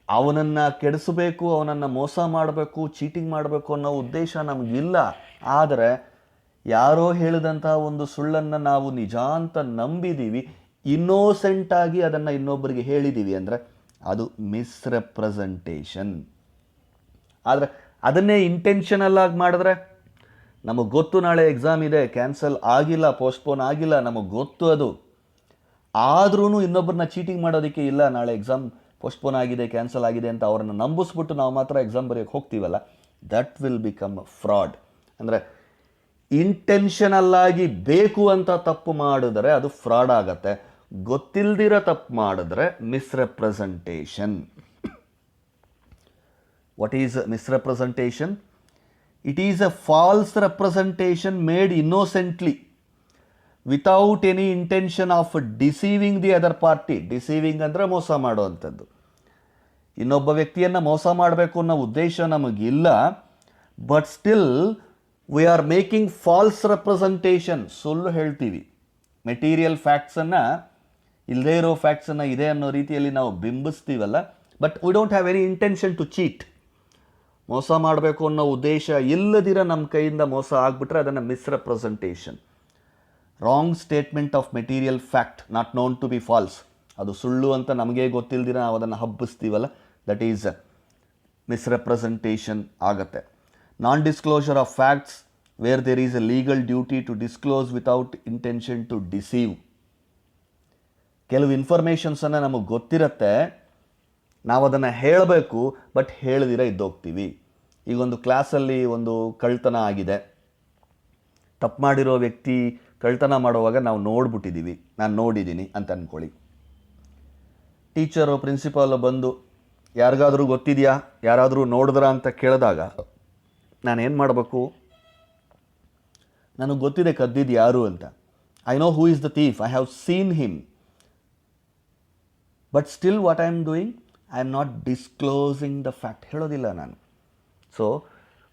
ಅವನನ್ನು ಕೆಡಿಸಬೇಕು, ಅವನನ್ನು ಮೋಸ ಮಾಡಬೇಕು, ಚೀಟಿಂಗ್ ಮಾಡಬೇಕು ಅನ್ನೋ ಉದ್ದೇಶ ನಮಗಿಲ್ಲ. ಆದರೆ ಯಾರೋ ಹೇಳಿದಂತಹ ಒಂದು ಸುಳ್ಳನ್ನು ನಾವು ನಿಜ ಅಂತ ನಂಬಿದ್ದೀವಿ, ಇನ್ನೋಸೆಂಟಾಗಿ ಅದನ್ನು ಇನ್ನೊಬ್ಬರಿಗೆ ಹೇಳಿದ್ದೀವಿ ಅಂದರೆ ಅದು ಮಿಸ್ರೆಪ್ರೆಸೆಂಟೇಷನ್. ಆದರೆ ಅದನ್ನೇ ಇಂಟೆನ್ಷನಲ್ ಆಗಿ ಮಾಡಿದ್ರೆ, ನಮಗೆ ಗೊತ್ತು ನಾಳೆ ಎಕ್ಸಾಮ್ ಇದೆ, ಕ್ಯಾನ್ಸಲ್ ಆಗಿಲ್ಲ, ಪೋಸ್ಟ್ಪೋನ್ ಆಗಿಲ್ಲ, ನಮಗೆ ಗೊತ್ತು ಅದು, ಆದ್ರೂ ಇನ್ನೊಬ್ಬರನ್ನ ಚೀಟಿಂಗ್ ಮಾಡೋದಕ್ಕೆ, ಇಲ್ಲ ನಾಳೆ ಎಕ್ಸಾಮ್ ಪೋಸ್ಟ್ಪೋನ್ ಆಗಿದೆ, ಕ್ಯಾನ್ಸಲ್ ಆಗಿದೆ ಅಂತ ಅವ್ರನ್ನ ನಂಬಿಸ್ಬಿಟ್ಟು ನಾವು ಮಾತ್ರ ಎಕ್ಸಾಮ್ ಬರೆಯೋಕ್ಕೆ ಹೋಗ್ತೀವಲ್ಲ, ದಟ್ ವಿಲ್ ಬಿಕಮ್ ಫ್ರಾಡ್. ಅಂದರೆ ಇಂಟೆನ್ಷನಲ್ ಆಗಿ ಬೇಕು ಅಂತ ತಪ್ಪು ಮಾಡಿದ್ರೆ ಅದು ಫ್ರಾಡ್ ಆಗತ್ತೆ, ಗೊತ್ತಿಲ್ದಿರ ತಪ್ಪು ಮಾಡಿದ್ರೆ misrepresentation. What is misrepresentation? It is a false representation made innocently without any intention of deceiving the other party. Deceiving ಅಂದರೆ ಮೋಸ ಮಾಡುವಂಥದ್ದು. ಇನ್ನೊಬ್ಬ ವ್ಯಕ್ತಿಯನ್ನು ಮೋಸ ಮಾಡಬೇಕು ಅನ್ನೋ ಉದ್ದೇಶ ನಮಗಿಲ್ಲ, but still we are making false representation. ಸುಳ್ಳು ಹೇಳ್ತೀವಿ, ಮೆಟೀರಿಯಲ್ ಫ್ಯಾಕ್ಟ್ಸನ್ನು ಇಲ್ಲದೇ ಇರೋ ಫ್ಯಾಕ್ಟ್ಸನ್ನು ಇದೆ ಅನ್ನೋ ರೀತಿಯಲ್ಲಿ ನಾವು ಬಿಂಬಿಸ್ತೀವಲ್ಲ, but we don't have any intention to cheat. ಮೋಸ ಮಾಡಬೇಕು ಅನ್ನೋ ಉದ್ದೇಶ ಇಲ್ಲದಿರ ನಮ್ಮ ಕೈಯಿಂದ ಮೋಸ ಆಗಿಬಿಟ್ರೆ ಅದನ್ನು misrepresentation. Wrong statement of material fact not known to be false, ಅದು ಸುಳ್ಳು ಅಂತ ನಮಗೆ ಗೊತ್ತಿಲ್ದಿರ ನಾವು ಅದನ್ನು ಹಬ್ಬಿಸ್ತೀವಲ್ಲ, ದಟ್ ಈಸ್ ಮಿಸ್ರೆಪ್ರೆಸೆಂಟೇಷನ್ ಆಗತ್ತೆ. Non disclosure of facts where there is a legal duty to disclose without intention to deceive. ಕೆಲವು ಇನ್ಫಾರ್ಮೇಷನ್ಸನ್ನು ನಮಗೆ ಗೊತ್ತಿರುತ್ತೆ, ನಾವು ಅದನ್ನು ಹೇಳಬೇಕು, ಬಟ್ ಹೇಳದಿರ ಇದ್ದೋಗ್ತೀವಿ. ಈಗೊಂದು ಕ್ಲಾಸಲ್ಲಿ ಒಂದು ಕಳ್ತನ ಆಗಿದೆ, ತಪ್ಪು ಮಾಡಿರೋ ವ್ಯಕ್ತಿ ಕಳ್ತನ ಮಾಡುವಾಗ ನಾವು ನೋಡ್ಬಿಟ್ಟಿದ್ದೀವಿ, ನಾನು ನೋಡಿದ್ದೀನಿ ಅಂತ ಅಂದ್ಕೊಳ್ಳಿ. ಟೀಚರು ಪ್ರಿನ್ಸಿಪಾಲು ಬಂದು ಯಾರಿಗಾದರೂ ಗೊತ್ತಿದೆಯಾ, ಯಾರಾದರೂ ನೋಡಿದ್ರಾ ಅಂತ ಕೇಳಿದಾಗ ನಾನೇನು ಮಾಡಬೇಕು? ನನಗೆ ಗೊತ್ತಿದೆ ಕದ್ದಿದ್ದು ಯಾರು ಅಂತ. I know who is the thief, I have seen him, but still what I am doing, I am not disclosing the fact. ಹೇಳೋದಿಲ್ಲ ನಾನು. ಸೊ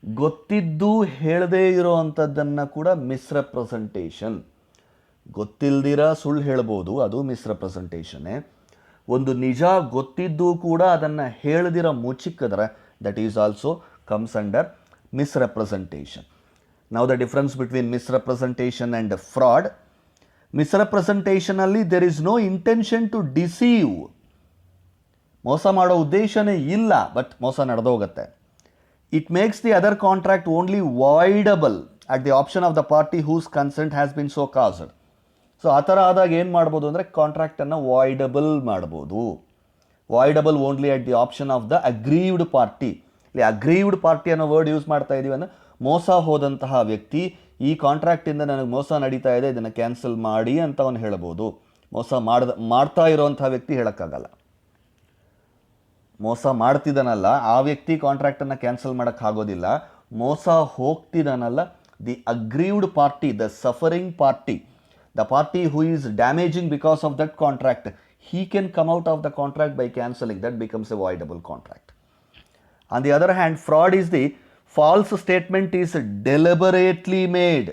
ಗೊತ್ತಿದ್ದು ಹೇಳದೇ ಇರೋ ಅಂಥದ್ದನ್ನು ಕೂಡ ಮಿಸ್ರೆಪ್ರೆಸೆಂಟೇಷನ್. ಗೊತ್ತಿಲ್ದಿರ ಸುಳ್ಳು ಹೇಳ್ಬೋದು, ಅದು ಮಿಸ್ರೆಪ್ರೆಸೆಂಟೇಷನ್ನೇ. ಒಂದು ನಿಜ ಗೊತ್ತಿದ್ದು ಕೂಡ ಅದನ್ನು ಹೇಳದಿರ ಮುಚ್ಚಿಕ್ಕಿದ್ರೆ that is also comes under misrepresentation. Now the difference between misrepresentation and fraud. ಮಿಸ್ರೆಪ್ರೆಸೆಂಟೇಷನಲ್ಲಿ there is no intention to deceive. ಮೋಸ ಮಾಡೋ ಉದ್ದೇಶನೇ ಇಲ್ಲ, ಬಟ್ ಮೋಸ ನಡೆದೋಗುತ್ತೆ. It makes the other contract only voidable at the option of the party whose consent has been so caused. So ಆ ಥರ ಆದಾಗ ಏನು ಮಾಡ್ಬೋದು ಅಂದರೆ ಕಾಂಟ್ರಾಕ್ಟನ್ನು ವಾಯ್ಡಬಲ್ ಮಾಡ್ಬೋದು. Voidable only at the option of the aggrieved party. ಇಲ್ಲಿ ಅಗ್ರೀವ್ಡ್ ಪಾರ್ಟಿ ಅನ್ನೋ ವರ್ಡ್ ಯೂಸ್ ಮಾಡ್ತಾ ಇದ್ದೀವಿ ಅಂದರೆ ಮೋಸ ಹೋದಂತಹ ವ್ಯಕ್ತಿ ಈ ಕಾಂಟ್ರಾಕ್ಟಿಂದ ನನಗೆ ಮೋಸ ನಡೀತಾ ಇದೆ, ಇದನ್ನು ಕ್ಯಾನ್ಸಲ್ ಮಾಡಿ ಅಂತ ಅವನು ಹೇಳ್ಬೋದು. ಮೋಸ ಮಾಡ್ತಾ ಇರೋವಂಥ ವ್ಯಕ್ತಿ ಹೇಳೋಕ್ಕಾಗಲ್ಲ. ಮೋಸ ಮಾಡ್ತಿದ್ದಾನಲ್ಲ ಆ ವ್ಯಕ್ತಿ ಕಾಂಟ್ರಾಕ್ಟನ್ನು ಕ್ಯಾನ್ಸಲ್ ಮಾಡೋಕ್ಕಾಗೋದಿಲ್ಲ. ಮೋಸ ಹೋಗ್ತಿದ್ದಾನಲ್ಲ, the aggrieved party, the suffering party, the party who is damaging because of that contract, he can come out of the contract by cancelling. That becomes a voidable contract. On the other hand, fraud is the false statement is deliberately made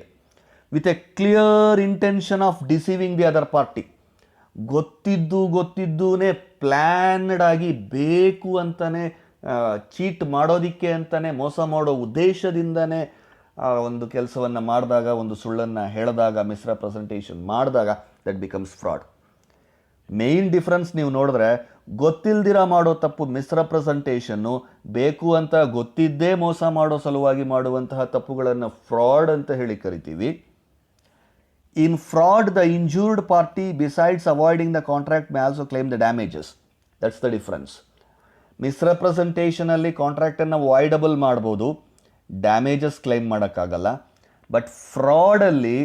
with a clear intention of deceiving the other party. ಗೊತ್ತಿದ್ದೂನೇ planned ಆಗಿ ಬೇಕು ಅಂತಲೇ cheat ಮಾಡೋದಕ್ಕೆ ಅಂತಲೇ ಮೋಸ ಮಾಡೋ ಉದ್ದೇಶದಿಂದನೇ ಒಂದು ಕೆಲಸವನ್ನು ಮಾಡಿದಾಗ, ಒಂದು ಸುಳ್ಳನ್ನು ಹೇಳಿದಾಗ, ಮಿಸ್ರೆಪ್ರೆಸೆಂಟೇಷನ್ ಮಾಡಿದಾಗ that becomes fraud. Main difference ನೀವು ನೋಡಿದ್ರೆ, ಗೊತ್ತಿಲ್ದಿರ ಮಾಡೋ ತಪ್ಪು ಮಿಸ್ರೆಪ್ರೆಸೆಂಟೇಷನ್ನು, ಬೇಕು ಅಂತ ಗೊತ್ತಿದ್ದೇ ಮೋಸ ಮಾಡೋ ಸಲುವಾಗಿ ಮಾಡುವಂತಹ ತಪ್ಪುಗಳನ್ನು ಫ್ರಾಡ್ ಅಂತ ಹೇಳಿ ಕರಿತೀವಿ. In fraud the injured party besides avoiding the contract may also claim the damages. That's the difference. ಮಿಸ್ರೆಪ್ರೆಸೆಂಟೇಷನಲ್ಲಿ ಕಾಂಟ್ರಾಕ್ಟನ್ನು ವಾಯ್ಡಬಲ್ ಮಾಡ್ಬೋದು, ಡ್ಯಾಮೇಜಸ್ ಕ್ಲೈಮ್ ಮಾಡೋಕ್ಕಾಗಲ್ಲ. ಬಟ್ ಫ್ರಾಡಲ್ಲಿ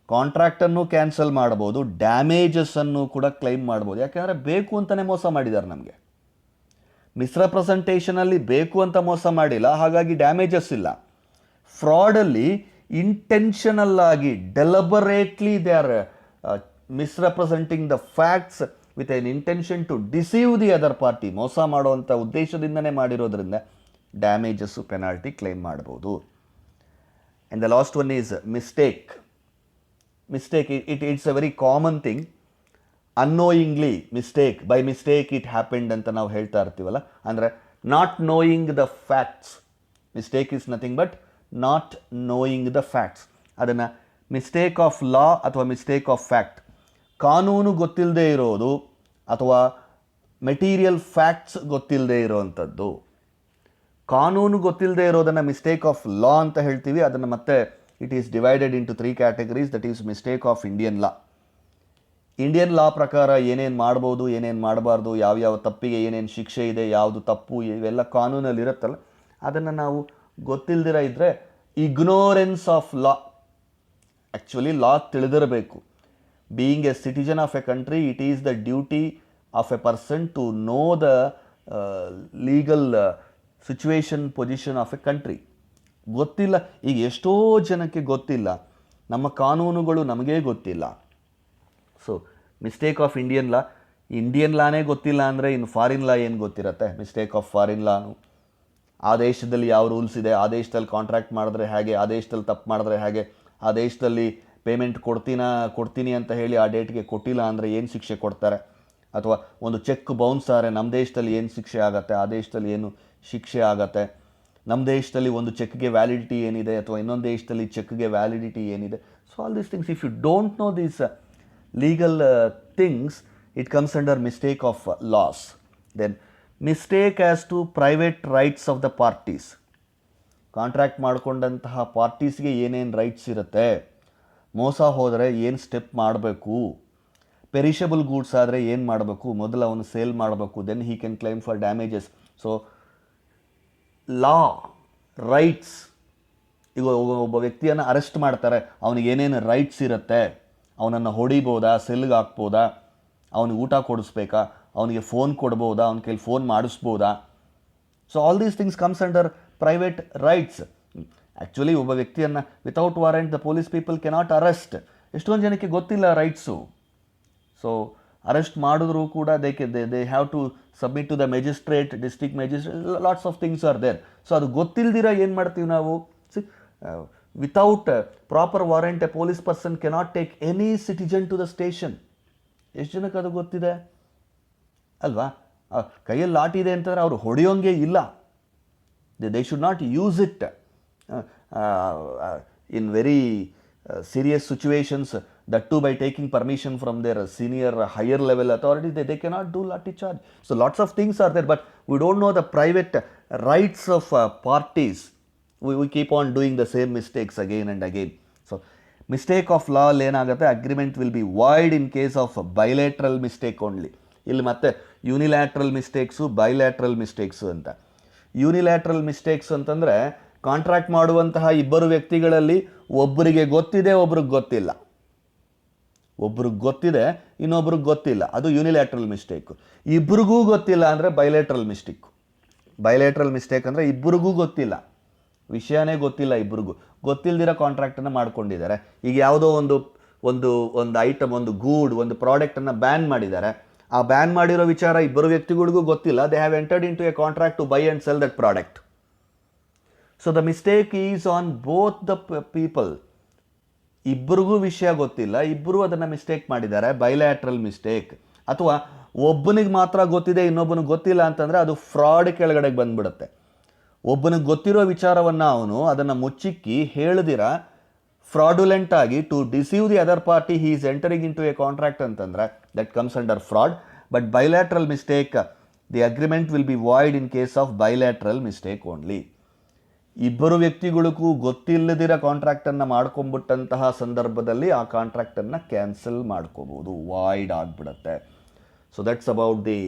ಕಾಂಟ್ರಾಕ್ಟನ್ನು ಕ್ಯಾನ್ಸಲ್ ಮಾಡ್ಬೋದು, ಡ್ಯಾಮೇಜಸ್ಸನ್ನು ಕೂಡ ಕ್ಲೈಮ್ ಮಾಡ್ಬೋದು. ಯಾಕೆಂದರೆ ಬೇಕು ಅಂತಲೇ ಮೋಸ ಮಾಡಿದ್ದಾರೆ ನಮಗೆ. ಮಿಸ್ರೆಪ್ರೆಸೆಂಟೇಷನಲ್ಲಿ ಬೇಕು ಅಂತ ಮೋಸ ಮಾಡಿಲ್ಲ, ಹಾಗಾಗಿ ಡ್ಯಾಮೇಜಸ್ ಇಲ್ಲ. ಫ್ರಾಡಲ್ಲಿ ಇಂಟೆನ್ಷನಲ್ ಆಗಿ deliberately they are misrepresenting the facts with an intention to deceive the other party. ಮೋಸ ಮಾಡುವಂಥ ಉದ್ದೇಶದಿಂದನೇ ಮಾಡಿರೋದ್ರಿಂದ ಡ್ಯಾಮೇಜಸ್ಸು, ಪೆನಾಲ್ಟಿ ಕ್ಲೈಮ್ ಮಾಡ್ಬೋದು. And the last one is mistake. It's a very common thing. Unknowingly mistake, by mistake it happened ಅಂತ ನಾವು ಹೇಳ್ತಾ ಇರ್ತೀವಲ್ಲ, ಅಂದರೆ not knowing the facts. Mistake is nothing but not knowing the facts. ಅದನ್ನು mistake of law ಅಥವಾ mistake of fact, ಕಾನೂನು ಗೊತ್ತಿಲ್ಲದೆ ಇರೋದು ಅಥವಾ ಮೆಟೀರಿಯಲ್ ಫ್ಯಾಕ್ಟ್ಸ್ ಗೊತ್ತಿಲ್ಲದೆ ಇರೋವಂಥದ್ದು. ಕಾನೂನು ಗೊತ್ತಿಲ್ಲದೆ ಇರೋದನ್ನು ಮಿಸ್ಟೇಕ್ ಆಫ್ ಲಾ ಅಂತ ಹೇಳ್ತೀವಿ. ಅದನ್ನು ಮತ್ತೆ it is divided into 3 categories. that is mistake of Indian law. Indian law ಪ್ರಕಾರ ಏನೇನು ಮಾಡ್ಬೋದು, ಏನೇನು ಮಾಡಬಾರ್ದು, ಯಾವ್ಯಾವ ತಪ್ಪಿಗೆ ಏನೇನು ಶಿಕ್ಷೆ ಇದೆ, ಯಾವುದು ತಪ್ಪು, ಇವೆಲ್ಲ ಕಾನೂನಲ್ಲಿ ಇರುತ್ತಲ್ಲ, ಅದನ್ನು ನಾವು ಗೊತ್ತಿಲ್ದಿರ ಇದ್ದರೆ ignorance of law. Actually law ತಿಳಿದಿರಬೇಕು. Being a citizen of a country, it is the duty of a person to know the legal situation, position of a country. ಗೊತ್ತಿಲ್ಲ. ಈಗ ಎಷ್ಟೋ ಜನಕ್ಕೆ ಗೊತ್ತಿಲ್ಲ, ನಮ್ಮ ಕಾನೂನುಗಳು ನಮಗೇ ಗೊತ್ತಿಲ್ಲ. So mistake of Indian law. Indian ಲಾನೇ ಗೊತ್ತಿಲ್ಲ ಅಂದರೆ ಇನ್ನು ಫಾರಿನ್ ಲಾ ಏನು ಗೊತ್ತಿರತ್ತೆ? ಮಿಸ್ಟೇಕ್ ಆಫ್ ಫಾರಿನ್ ಲಾನು. ಆ ದೇಶದಲ್ಲಿ ಯಾವ ರೂಲ್ಸ್ ಇದೆ, ಆ ದೇಶದಲ್ಲಿ ಕಾಂಟ್ರಾಕ್ಟ್ ಮಾಡಿದ್ರೆ ಹೇಗೆ, ಆ ದೇಶದಲ್ಲಿ ತಪ್ಪು ಮಾಡಿದ್ರೆ ಹೇಗೆ, ಆ ದೇಶದಲ್ಲಿ ಪೇಮೆಂಟ್ ಕೊಡ್ತೀನಿ ಅಂತ ಹೇಳಿ ಆ ಡೇಟ್ಗೆ ಕೊಟ್ಟಿಲ್ಲ ಅಂದರೆ ಏನು ಶಿಕ್ಷೆ ಕೊಡ್ತಾರೆ, ಅಥವಾ ಒಂದು ಚೆಕ್ ಬೌನ್ಸ್ ಆದರೆ ನಮ್ಮ ದೇಶದಲ್ಲಿ ಏನು ಶಿಕ್ಷೆ ಆಗುತ್ತೆ, ಆ ದೇಶದಲ್ಲಿ ಏನು ಶಿಕ್ಷೆ ಆಗುತ್ತೆ, ನಮ್ಮ ದೇಶದಲ್ಲಿ ಒಂದು ಚೆಕ್ಗೆ ವ್ಯಾಲಿಡಿಟಿ ಏನಿದೆ ಅಥವಾ ಇನ್ನೊಂದು ದೇಶದಲ್ಲಿ ಚೆಕ್ಗೆ ವ್ಯಾಲಿಡಿಟಿ ಏನಿದೆ. So all these things, if you don't know these legal things, it comes under mistake of laws. Then mistake as to private rights of the parties. Contract ಮಾಡಿಕೊಂಡಂತಹ ಪಾರ್ಟೀಸ್ಗೆ ಏನೇನು ರೈಟ್ಸ್ ಇರುತ್ತೆ, ಮೋಸ ಹೋದರೆ ಏನು ಸ್ಟೆಪ್ ಮಾಡಬೇಕು, ಪೆರಿಷಬಲ್ ಗೂಡ್ಸ್ ಆದರೆ ಏನು ಮಾಡಬೇಕು, ಮೊದಲು ಅವನು ಸೇಲ್ ಮಾಡಬೇಕು, then he can claim for damages. So law, rights. ಈಗ ಒಬ್ಬ ವ್ಯಕ್ತಿಯನ್ನು ಅರೆಸ್ಟ್ ಮಾಡ್ತಾರೆ, ಅವನಿಗೆ ಏನೇನು ರೈಟ್ಸ್ ಇರುತ್ತೆ, ಅವನನ್ನು ಹೊಡಿಬೋದಾ, ಸೆಲ್ಗೆ ಹಾಕ್ಬೋದಾ, ಅವನಿಗೆ ಊಟ ಕೊಡಿಸ್ಬೇಕಾ, ಅವನಿಗೆ ಫೋನ್ ಕೊಡ್ಬೋದಾ, ಅವನ ಕೈಲಿ ಫೋನ್ ಮಾಡಿಸ್ಬೋದಾ. So all these things comes under private rights. Actually ಒಬ್ಬ ವ್ಯಕ್ತಿಯನ್ನು without warrant the police people cannot arrest. ಎಷ್ಟೊಂದು ಜನಕ್ಕೆ ಗೊತ್ತಿಲ್ಲ ರೈಟ್ಸು. ಸೊ ಅರೆಸ್ಟ್ ಮಾಡಿದ್ರು ಕೂಡ they have to submit to the magistrate, district magistrate, lots of things are there. So ಅದು ಗೊತ್ತಿಲ್ದಿರ ಏನು ಮಾಡ್ತೀವಿ ನಾವು? Without proper warrant a police person cannot take any citizen to the station. ಎಷ್ಟು ಜನಕ್ಕೆ ಅದು ಗೊತ್ತಿದೆ ಅಲ್ವಾ? ಕೈಯಲ್ಲಿ ಲಾಠಿ ಇದೆ ಅಂತಂದರೆ ಅವರು ಹೊಡೆಯೋಂಗೆ ಇಲ್ಲ. They should not use it in very serious situations, that too by taking permission from their senior higher level authorities. They cannot do lathi charge. So lots of things are there, but we don't know the private rights of parties. We keep on doing the same mistakes again and again. So mistake of law ಏನಾಗುತ್ತೆ, agreement will be void in case of bilateral mistake only. ಇಲ್ಲಿ ಮತ್ತೆ unilateral mistakes, bilateral mistakes ಅಂತ. Unilateral mistakes ಅಂತಂದರೆ contract ಮಾಡುವಂತಹ ಇಬ್ಬರು ವ್ಯಕ್ತಿಗಳಲ್ಲಿ ಒಬ್ಬರಿಗೆ ಗೊತ್ತಿದೆ, ಒಬ್ರಿಗೆ ಗೊತ್ತಿಲ್ಲ. ಒಬ್ರಿಗೆ ಗೊತ್ತಿದೆ, ಇನ್ನೊಬ್ರಿಗೆ ಗೊತ್ತಿಲ್ಲ, ಅದು ಯೂನಿಲ್ಯಾಟ್ರಲ್ ಮಿಸ್ಟೇಕು. ಇಬ್ಬರಿಗೂ ಗೊತ್ತಿಲ್ಲ ಅಂದರೆ ಬೈಲ್ಯಾಟ್ರಲ್ ಮಿಸ್ಟೇಕು. ಬೈಲ್ಯಾಟ್ರಲ್ ಮಿಸ್ಟೇಕ್ ಅಂದರೆ ಇಬ್ಬರಿಗೂ ಗೊತ್ತಿಲ್ಲ, ವಿಷಯನೇ ಗೊತ್ತಿಲ್ಲ, ಇಬ್ಬರಿಗೂ ಗೊತ್ತಿಲ್ಲದಿರೋ ಕಾಂಟ್ರಾಕ್ಟನ್ನು ಮಾಡ್ಕೊಂಡಿದ್ದಾರೆ. ಈಗ ಯಾವುದೋ ಒಂದು ಐಟಮ್, ಒಂದು ಗೂಡ್, ಒಂದು ಪ್ರಾಡಕ್ಟನ್ನು ಬ್ಯಾನ್ ಮಾಡಿದ್ದಾರೆ. ಆ ಬ್ಯಾನ್ ಮಾಡಿರೋ ವಿಚಾರ ಇಬ್ಬರು ವ್ಯಕ್ತಿಗಳಿಗೂ ಗೊತ್ತಿಲ್ಲ. They have entered into a contract to buy and sell that product. So the mistake is on both the people. ಇಬ್ಬರಿಗೂ ವಿಷಯ ಗೊತ್ತಿಲ್ಲ, ಇಬ್ಬರು ಅದನ್ನು ಮಿಸ್ಟೇಕ್ ಮಾಡಿದ್ದಾರೆ, ಬೈಲ್ಯಾಟ್ರಲ್ ಮಿಸ್ಟೇಕ್. ಅಥವಾ ಒಬ್ಬನಿಗೆ ಮಾತ್ರ ಗೊತ್ತಿದೆ ಇನ್ನೊಬ್ಬನಿಗೆ ಗೊತ್ತಿಲ್ಲ ಅಂತಂದರೆ ಅದು ಫ್ರಾಡ್ ಕೆಳಗಡೆಗೆ ಬಂದ್ಬಿಡುತ್ತೆ. ಒಬ್ಬನಿಗೆ ಗೊತ್ತಿರೋ ವಿಚಾರವನ್ನು ಅವನು ಅದನ್ನು ಮುಚ್ಚಿಕ್ಕಿ ಹೇಳ್ದಿರ ಫ್ರಾಡುಲೆಂಟ್ ಆಗಿ to deceive the other party he is entering into a contract ಅಂತಂದರೆ that comes under fraud. But bilateral mistake, the agreement will be void in case of bilateral mistake only. ಇಬ್ಬರು ವ್ಯಕ್ತಿಗಳಿಗೂ ಗೊತ್ತಿಲ್ಲದಿರೋ ಕಾಂಟ್ರಾಕ್ಟನ್ನು ಮಾಡ್ಕೊಂಬಿಟ್ಟಂತಹ ಸಂದರ್ಭದಲ್ಲಿ ಆ ಕಾಂಟ್ರಾಕ್ಟನ್ನು ಕ್ಯಾನ್ಸಲ್ ಮಾಡ್ಕೋಬೋದು, ವಾಯ್ಡ್ ಆಗಿಬಿಡುತ್ತೆ. So that's about the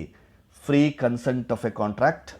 free consent of a contract.